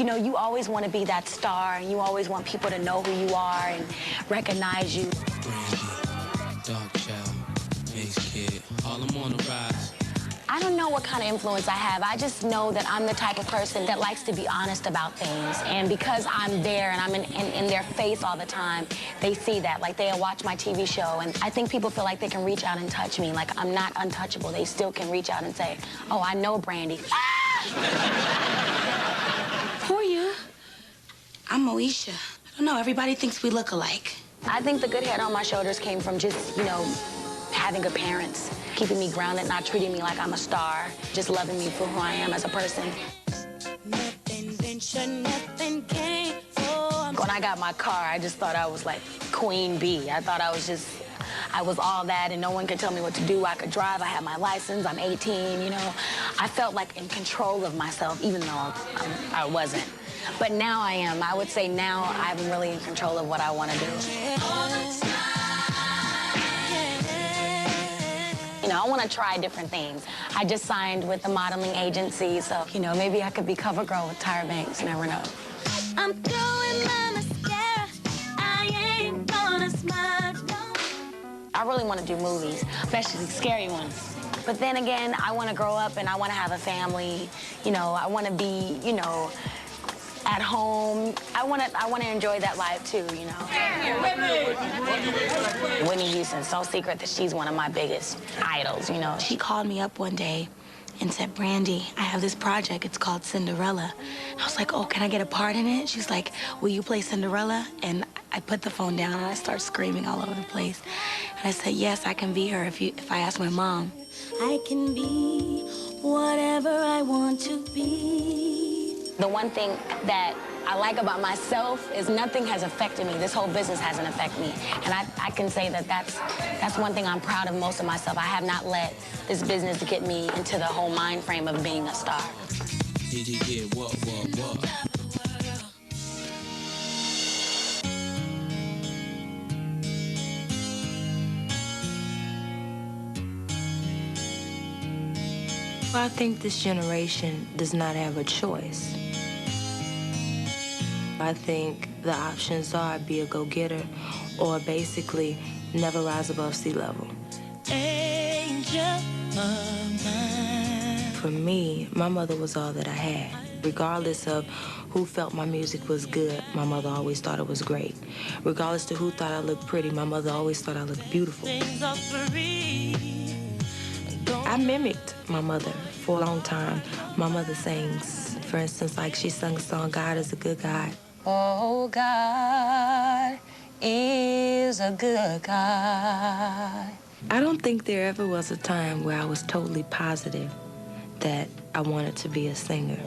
You know, you always want to be that star, and you always want people to know who you are and recognize you. Brandy, dark child, ace kid, all them on the rise. I don't know what kind of influence I have. I just know that I'm the type of person that likes to be honest about things. And because I'm there and I'm in their face all the time, they see that. Like, they'll watch my TV show, and I think people feel like they can reach out and touch me. Like, I'm not untouchable. They still can reach out and say, oh, I know Brandy. Who are you? I'm Moesha. I don't know, everybody thinks we look alike. I think the good head on my shoulders came from just, you know, having good parents, keeping me grounded, not treating me like I'm a star, just loving me for who I am as a person. When I got my car, I just thought I was like Queen Bee. I thought I was all that, and no one could tell me what to do. I could drive, I had my license, I'm 18, you know. I felt like in control of myself, even though I wasn't. But now I am. I would say now I'm really in control of what I want to do. You know, I want to try different things. I just signed with the modeling agency, so, you know, maybe I could be cover girl with Tyra Banks, never know. I'm throwing my mascara, I ain't gonna smile. I really want to do movies, especially scary ones. But then again, I want to grow up and I want to have a family. You know, I want to be, you know, at home. I want to enjoy that life too, you know. Whitney Houston, it's no secret that she's one of my biggest idols, you know. She called me up one day and said, Brandy, I have this project, it's called Cinderella. I was like, oh, can I get a part in it? She's like, will you play Cinderella? And I put the phone down and I started screaming all over the place. And I said, yes, I can be her if I ask my mom. I can be whatever I want to be. The one thing that I like about myself is nothing has affected me. This whole business hasn't affected me. And I can say that that's one thing I'm proud of most of myself. I have not let this business get me into the whole mind frame of being a star. Yeah, what? I think this generation does not have a choice. I think the options are be a go-getter or basically never rise above sea level. Angel of mine. For me, my mother was all that I had. Regardless of who felt my music was good, my mother always thought it was great. Regardless of who thought I looked pretty, my mother always thought I looked beautiful. I mimicked my mother for a long time. My mother sings, for instance, like she sung a song, God is a good God. Oh, God is a good God. I don't think there ever was a time where I was totally positive that I wanted to be a singer.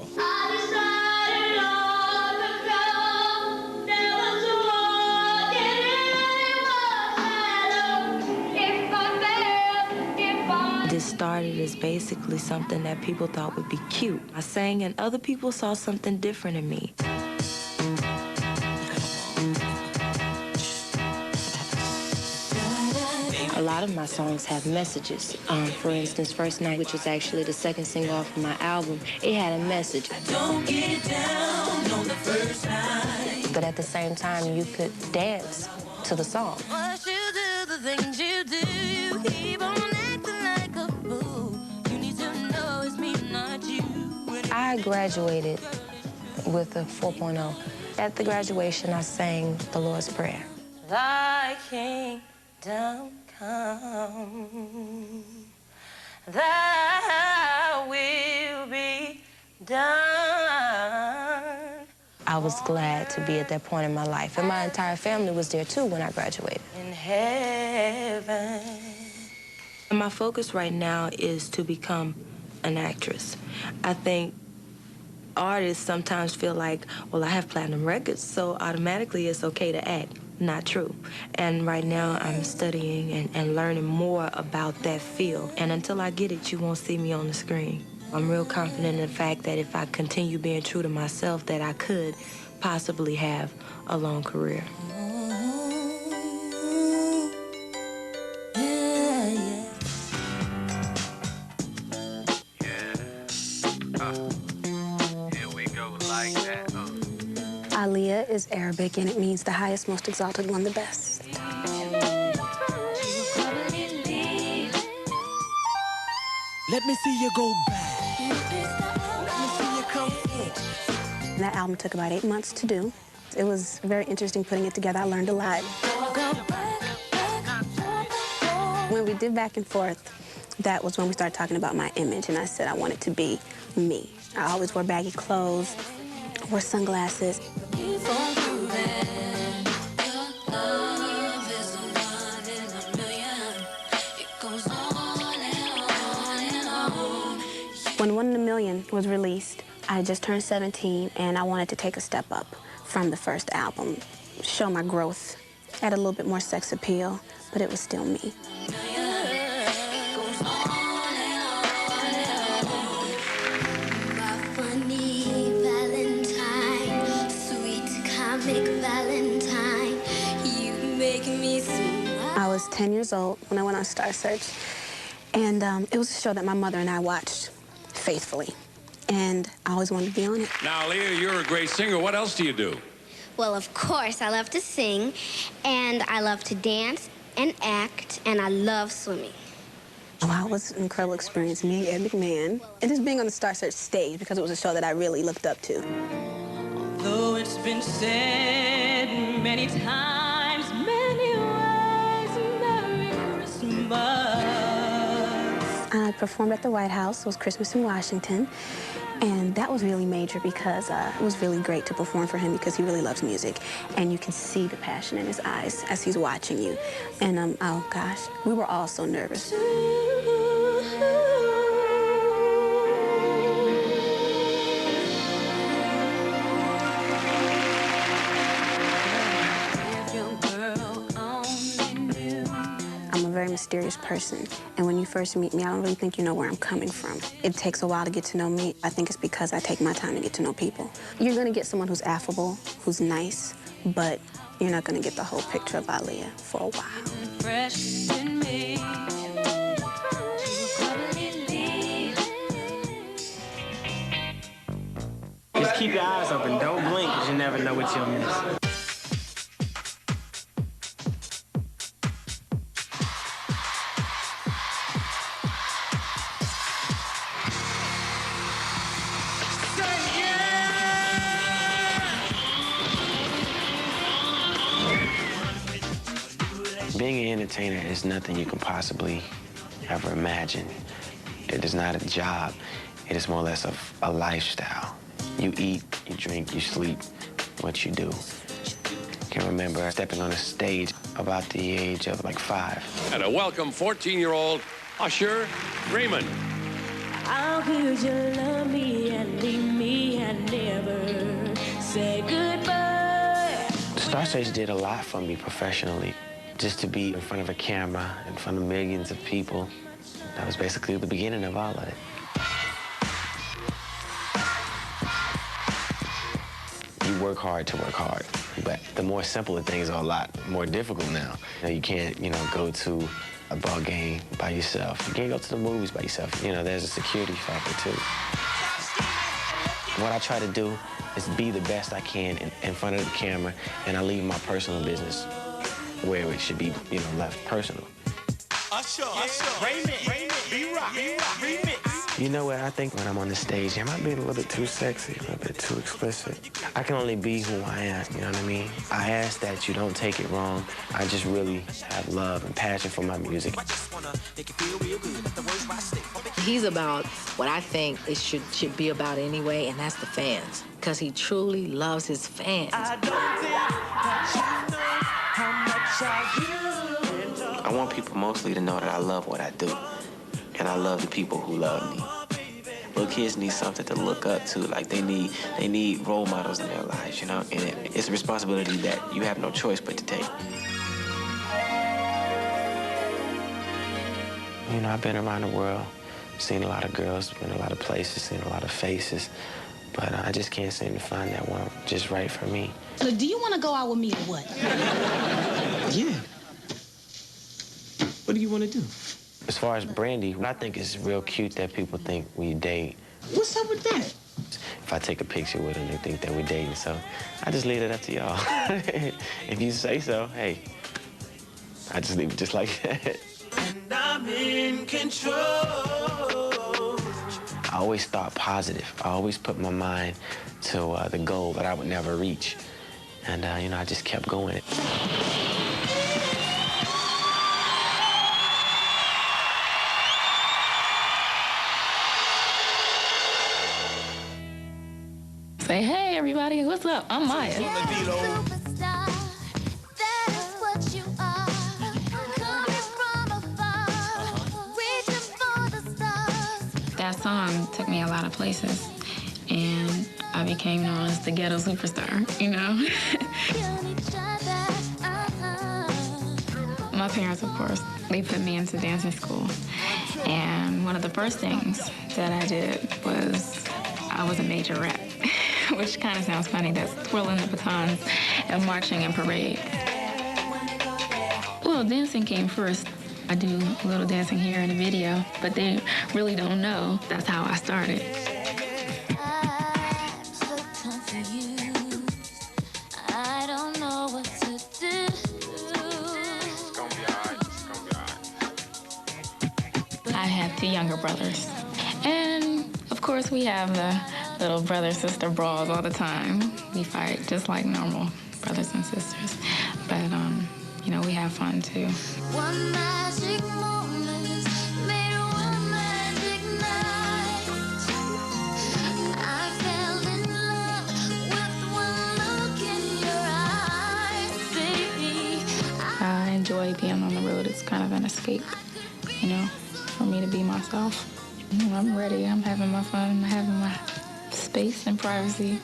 This started as basically something that people thought would be cute. I sang and other people saw something different in me. A lot of my songs have messages. For instance, First Night, which was actually the second single off of my album, it had a message. Don't get down on the first night. But at the same time, you could dance to the song. What you do, the things you do, you keep on acting like a fool. You need to know it's me, not you. I graduated with a 4.0. At the graduation, I sang the Lord's Prayer. Thy kingdom come, thy will be done. I was glad to be at that point in my life, and my entire family was there too when I graduated. In heaven. And my focus right now is to become an actress. I think artists sometimes feel like, well, I have platinum records, so automatically it's okay to act. Not true. And right now I'm studying and learning more about that field. And until I get it, you won't see me on the screen. I'm real confident in the fact that if I continue being true to myself, that I could possibly have a long career. Here we go like that. is Arabic, and it means the highest, most exalted one, the best. Let me see you go back. Let me see you come forward. That album took about 8 months to do. It was very interesting putting it together. I learned a lot. When we did Back and Forth, that was when we started talking about my image, and I said I wanted to be me. I always wore baggy clothes, wore sunglasses. When 1 in a Million was released, I just turned 17, and I wanted to take a step up from the first album, show my growth, add a little bit more sex appeal, but it was still me. I was 10 years old when I went on Star Search, and it was a show that my mother and I watched faithfully, and I always wanted to be on it. Now, Aaliyah, you're a great singer. What else do you do? Well, of course, I love to sing, and I love to dance and act, and I love swimming. Wow, it was an incredible experience, meeting Ed McMahon, and just being on the Star Search stage, because it was a show that I really looked up to. Though it's been said many times, many ways, Merry Christmas. I performed at the White House. It was Christmas in Washington, and that was really major because it was really great to perform for him because he really loves music, and you can see the passion in his eyes as he's watching you. And oh gosh, we were all so nervous. I'm a very mysterious person, and when you first meet me, I don't really think you know where I'm coming from. It takes a while to get to know me. I think it's because I take my time to get to know people. You're gonna get someone who's affable, who's nice, but you're not gonna get the whole picture of Aaliyah for a while. Just keep your eyes open. Don't blink, because you never know what you'll miss. Being an entertainer is nothing you can possibly ever imagine. It is not a job. It is more or less a lifestyle. You eat, you drink, you sleep, what you do. I can remember stepping on a stage about the age of like 5. And a welcome 14-year-old Usher Raymond. How could you love me and leave me and never say goodbye? Star Search did a lot for me professionally. Just to be in front of a camera, in front of millions of people, that was basically the beginning of all of it. You work hard to work hard, but the more simpler things are a lot more difficult now. You can't, go to a ball game by yourself. You can't go to the movies by yourself. There's a security factor, too. What I try to do is be the best I can in front of the camera, and I leave my personal business where it should be, left personal. Usher, Raymond, remix. You know what? I think when I'm on the stage, am I being a little bit too sexy, a little bit too explicit? I can only be who I am, you know what I mean? I ask that you don't take it wrong. I just really have love and passion for my music. He's about what I think it should be about anyway, and that's the fans. Because he truly loves his fans. I don't think that you know how much I do. I want people mostly to know that I love what I do. And I love the people who love me. Little kids need something to look up to. Like they need role models in their lives, And it's a responsibility that you have no choice but to take. I've been around the world, seen a lot of girls, been a lot of places, seen a lot of faces. But I just can't seem to find that one just right for me. So do you want to go out with me or what? Yeah. What do you want to do? As far as Brandy, I think it's real cute that people think we date. What's up with that? if I take a picture with them, they think that we're dating. So I just leave it up to y'all. If you say so, hey, I just leave it just like that. And I'm in control. I always thought positive. I always put my mind to the goal that I would never reach. And, you know, I just kept going. Say, hey, everybody, what's up? I'm Maya. That song took me a lot of places, and I became known as the ghetto superstar, you know? My parents, of course, they put me into dancing school, and one of the first things that I did was I was a major rep. Which kind of sounds funny, that's twirling the batons and marching in parade. Well, dancing came first. I do a little dancing here in the video, but they really don't know that's how I started. I don't know what to do. I have 2 younger brothers. And, of course, we have the little brother-sister brawls all the time. We fight just like normal brothers and sisters. But, you know, we have fun, too. One magic moment made one magic night. I fell in love with one look in your eyes, baby. I enjoy being on the road. It's kind of an escape, you know, for me to be myself. I'm ready. I'm having my fun. I'm having my space and privacy.